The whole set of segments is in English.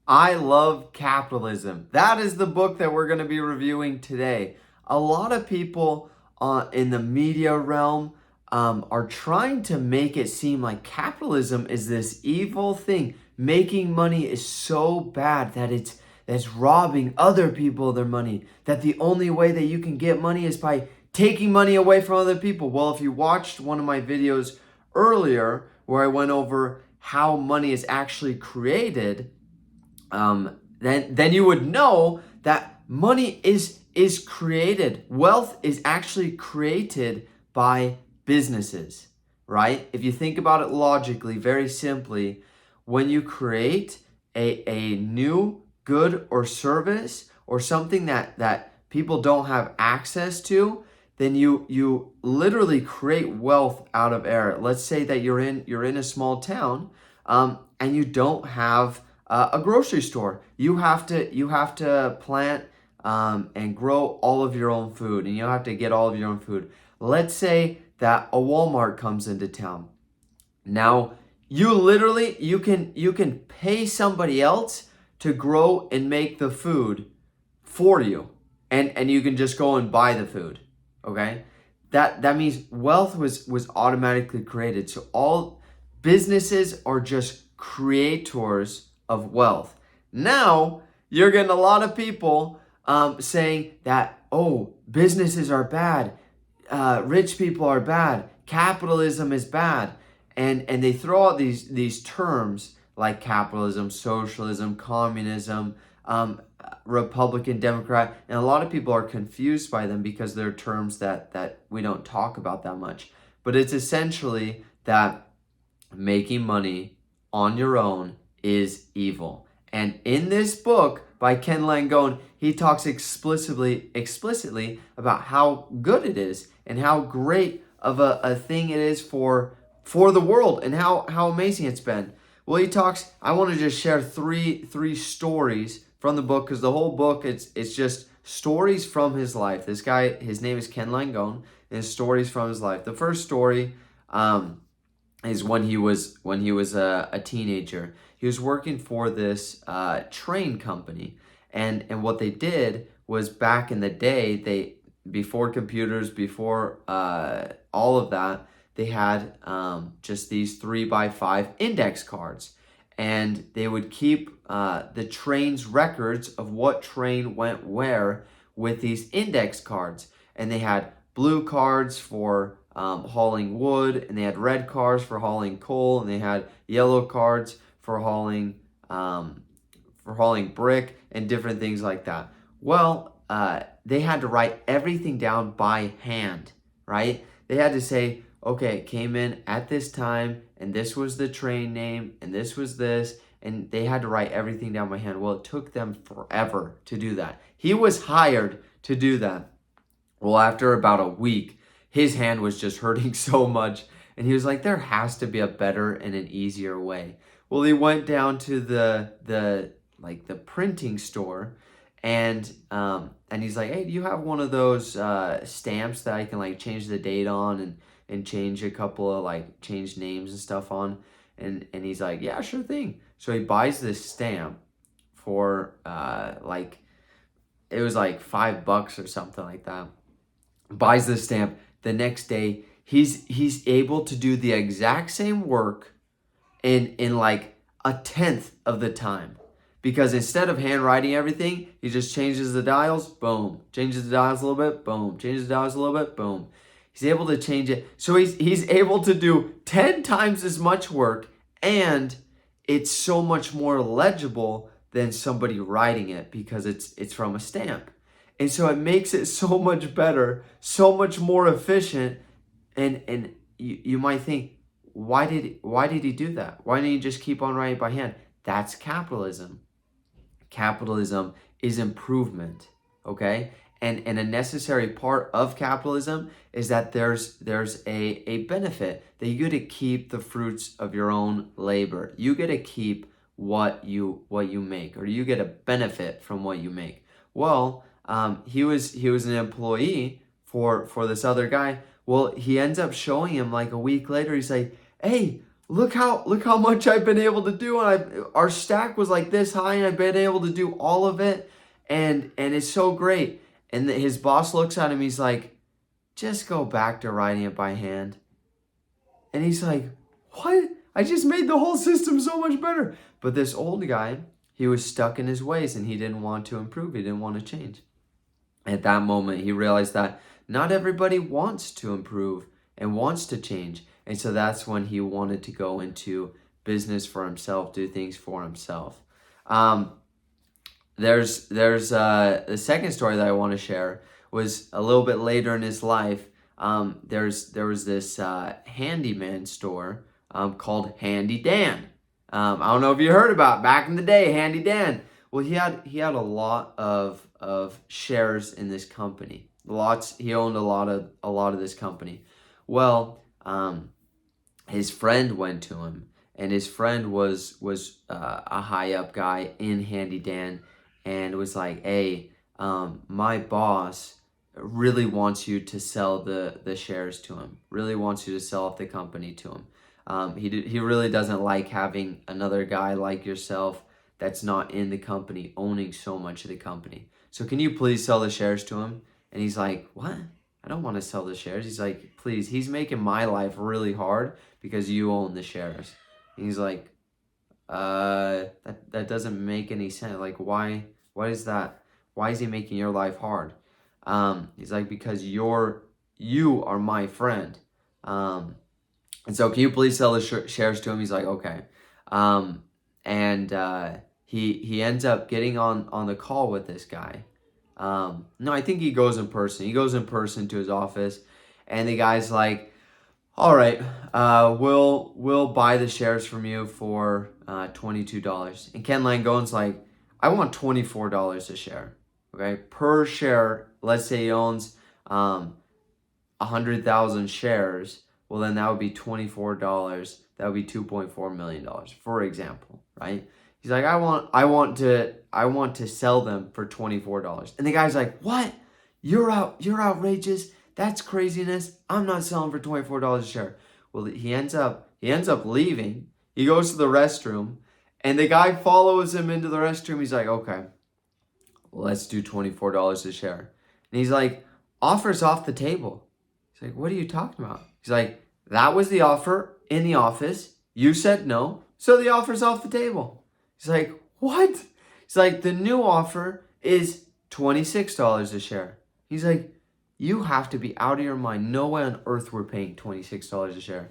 I Love Capitalism. That is the book that we're going to be reviewing today. A lot of people in the media realm are trying to make it seem like capitalism is this evil thing. Making money is so bad that that's robbing other people of their money. That the only way that you can get money is by taking money away from other people. Well, if you watched one of my videos earlier where I went over how money is actually created, then you would know that money is created. Wealth is actually created by businesses, right? If you think about it logically, very simply, when you create a new good or service or something that people don't have access to, then you literally create wealth out of air. Let's say that you're in a small town, and you don't have a grocery store. You have to plant and grow all of your own food, and you have to get all of your own food. Let's say that a Walmart comes into town. Now, you can pay somebody else to grow and make the food for you, and you can just go and buy the food. Okay, that means wealth was automatically created. So all businesses are just creators of wealth. Now you're getting a lot of people saying that, oh, businesses are bad, rich people are bad, capitalism is bad, and they throw out these terms like capitalism, socialism, communism, Republican, Democrat, and a lot of people are confused by them because they're terms that we don't talk about that much. But it's essentially that making money on your own is evil. And in this book by Ken Langone, he talks explicitly about how good it is and how great of a thing it is for the world and how amazing it's been. Well, he talks, I want to just share three stories from the book, because the whole book it's just stories from his life. This guy, his name is Ken Langone, and stories from his life. The first story is when he was a teenager. He was working for this train company, and what they did was, back in the day, they, before computers, before all of that, they had just these 3x5 index cards, and they would keep the train's records of what train went where with these index cards. And they had blue cards for hauling wood, and they had red cards for hauling coal, and they had yellow cards for hauling brick and different things like that. Well, they had to write everything down by hand, right? They had to say, okay, it came in at this time, and this was the train name, and this was this, and they had to write everything down by hand. Well, it took them forever to do that. He was hired to do that. Well, after about a week, his hand was just hurting so much, and he was like, there has to be a better and an easier way. Well, he went down to the printing store, and he's like, hey, do you have one of those stamps that I can change the date on and change a couple of change names and stuff on? And he's like, yeah, sure thing. So he buys this stamp for it was like $5 or something like that. Buys the stamp. The next day, he's able to do the exact same work in like a tenth of the time. Because instead of handwriting everything, he just changes the dials, boom. Changes the dials a little bit, boom. Changes the dials a little bit, boom. He's able to change it. So he's able to do 10 times as much work, and it's so much more legible than somebody writing it because it's from a stamp. And so it makes it so much better, so much more efficient. And you might think, why did he do that? Why didn't he just keep on writing by hand? That's capitalism. Capitalism is improvement, okay? And a necessary part of capitalism is that there's a benefit that you get to keep the fruits of your own labor. You get to keep what you make, or you get a benefit from what you make. Well, he was an employee for this other guy. Well, he ends up showing him like a week later. He's like, hey, look how much I've been able to do, and our stack was like this high, and I've been able to do all of it, and it's so great. And his boss looks at him, he's like, just go back to writing it by hand. And he's like, what? I just made the whole system so much better. But this old guy, he was stuck in his ways, and he didn't want to improve. He didn't want to change. At that moment, he realized that not everybody wants to improve and wants to change. And so that's when he wanted to go into business for himself, do things for himself. There's the second story that I want to share was a little bit later in his life. There was this handyman store called Handy Dan. I don't know if you heard about it. Back in the day, Handy Dan. Well, he had a lot of shares in this company. He owned a lot of this company. Well, his friend went to him, and his friend was a high up guy in Handy Dan, and was like, hey, my boss really wants you to sell the shares to him, really wants you to sell off the company to him. He really doesn't like having another guy like yourself that's not in the company owning so much of the company. So can you please sell the shares to him? And he's like, what? I don't want to sell the shares. He's like, please, he's making my life really hard because you own the shares. And he's like, that doesn't make any sense. Like, why is that? Why is he making your life hard? He's like, because you are my friend. And so can you please sell the shares to him? He's like, okay. He ends up getting on the call with this guy. No, I think he goes in person. He goes in person to his office, and the guy's like, all right, we'll buy the shares from you for $22. And Ken Langone's like, I want $24 a share. Okay, per share. Let's say he owns 100,000 shares. Well, then that would be $24. That would be $2.4 million, for example, right? He's like, I want to sell them for $24. And the guy's like, what? You're outrageous. That's craziness. I'm not selling for $24 a share. Well, he ends up leaving. He goes to the restroom, and the guy follows him into the restroom. He's like, okay, let's do $24 a share. And he's like, offer's off the table. He's like, what are you talking about? He's like, that was the offer in the office. You said no, so the offer's off the table. He's like, what? He's like, the new offer is $26 a share. He's like, you have to be out of your mind. No way on earth we're paying $26 a share.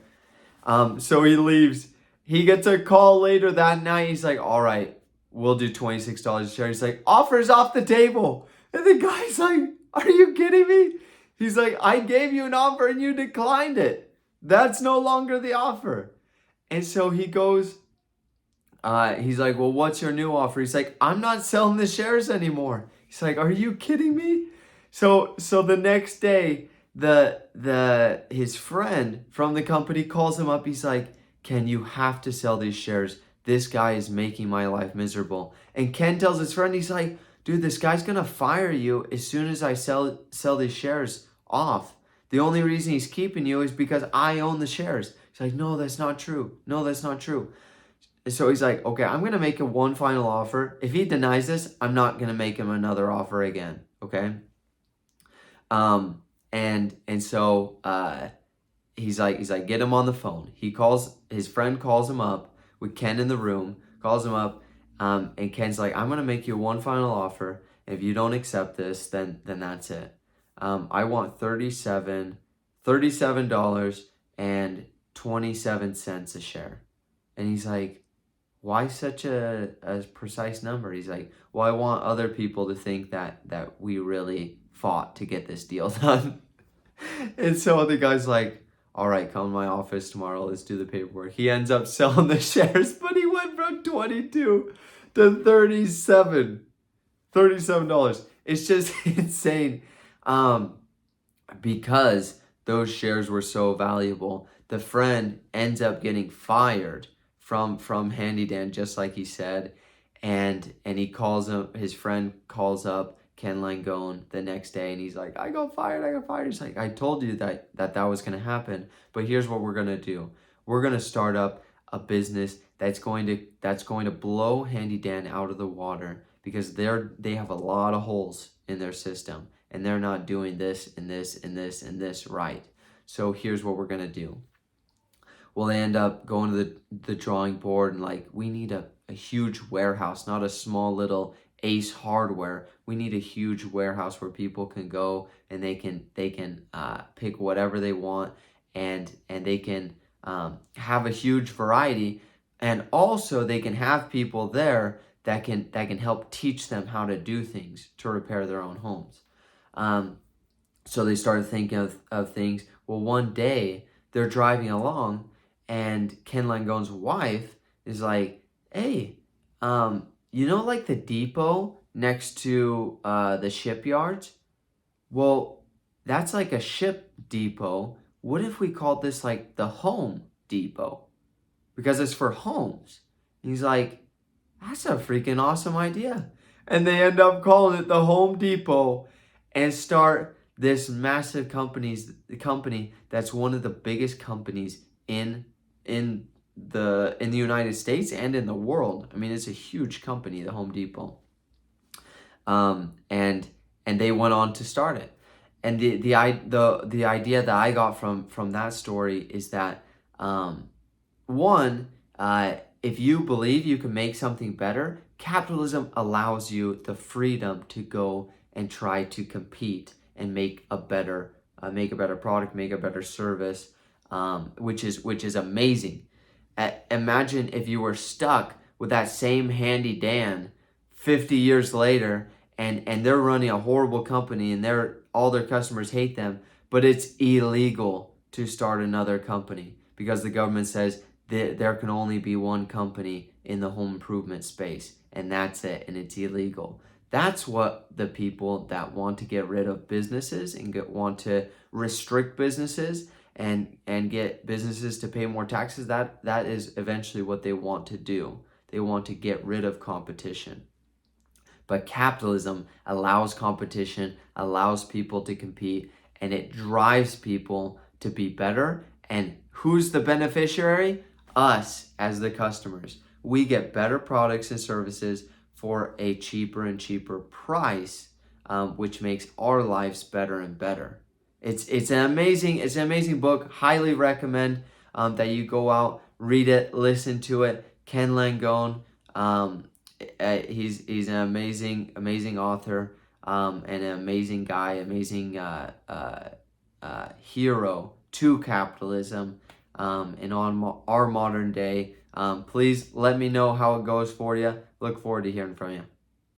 So he leaves. He gets a call later that night. He's like, all right, we'll do $26 a share. He's like, offer's off the table. And the guy's like, are you kidding me? He's like, I gave you an offer and you declined it. That's no longer the offer. And so he goes, he's like, well, what's your new offer? He's like, I'm not selling the shares anymore. He's like, are you kidding me? So the next day, his friend from the company calls him up. He's like, Ken, you have to sell these shares. This guy is making my life miserable. And Ken tells his friend, he's like, dude, this guy's gonna fire you as soon as I sell these shares off. The only reason he's keeping you is because I own the shares. He's like, no, that's not true. No, that's not true. So he's like, okay, I'm gonna make him one final offer. If he denies this, I'm not gonna make him another offer again. Okay. So he's like, get him on the phone. His friend calls him up with Ken in the room, calls him up, and Ken's like, I'm gonna make you one final offer. If you don't accept this, then that's it. I want $37.27 a share. And he's like, why such a precise number? He's like, well, I want other people to think that we really fought to get this deal done. And so the guy's like, all right, come to my office tomorrow. Let's do the paperwork. He ends up selling the shares, but he went from 22 to $37. It's just insane. Because those shares were so valuable, the friend ends up getting fired from Handy Dan, just like he said. And his friend calls up Ken Langone the next day, and he's like, I got fired. He's like, I told you that was going to happen, but here's what we're going to do. We're going to start up a business that's going to blow Handy Dan out of the water because they have a lot of holes in their system and they're not doing this and this and this and this right. So here's what we're gonna do. We'll end up going to the drawing board and like, we need a huge warehouse, not a small little Ace Hardware. We need a huge warehouse where people can go and they can pick whatever they want, and they can have a huge variety, and also they can have people there that can help teach them how to do things to repair their own homes. So they started thinking of things. Well, one day they're driving along and Ken Langone's wife is like, hey, like the depot next to the shipyards? Well, that's like a ship depot. What if we called this like the home depot? Because it's for homes. And he's like, that's a freaking awesome idea. And they end up calling it the Home Depot and start this massive company that's one of the biggest companies in the United States and in the world. I mean, it's a huge company, the Home Depot. And they went on to start it. And the idea that I got from that story is that if you believe you can make something better, capitalism allows you the freedom to go and try to compete and make a better product, make a better service, which is amazing. Imagine if you were stuck with that same Handy Dan 50 years later, and they're running a horrible company, and all their customers hate them, but it's illegal to start another company because the government says there can only be one company in the home improvement space, and that's it, and it's illegal. That's what the people that want to get rid of businesses and want to restrict businesses and get businesses to pay more taxes, that is eventually what they want to do. They want to get rid of competition. But capitalism allows competition, allows people to compete, and it drives people to be better. And who's the beneficiary? Us as the customers. We get better products and services for a cheaper and cheaper price, which makes our lives better and better. It's an amazing book. Highly recommend that you go out, read it, listen to it. Ken Langone, he's an amazing author, and an amazing guy, amazing hero to capitalism, and on our modern day. Please let me know how it goes for you. Look forward to hearing from you.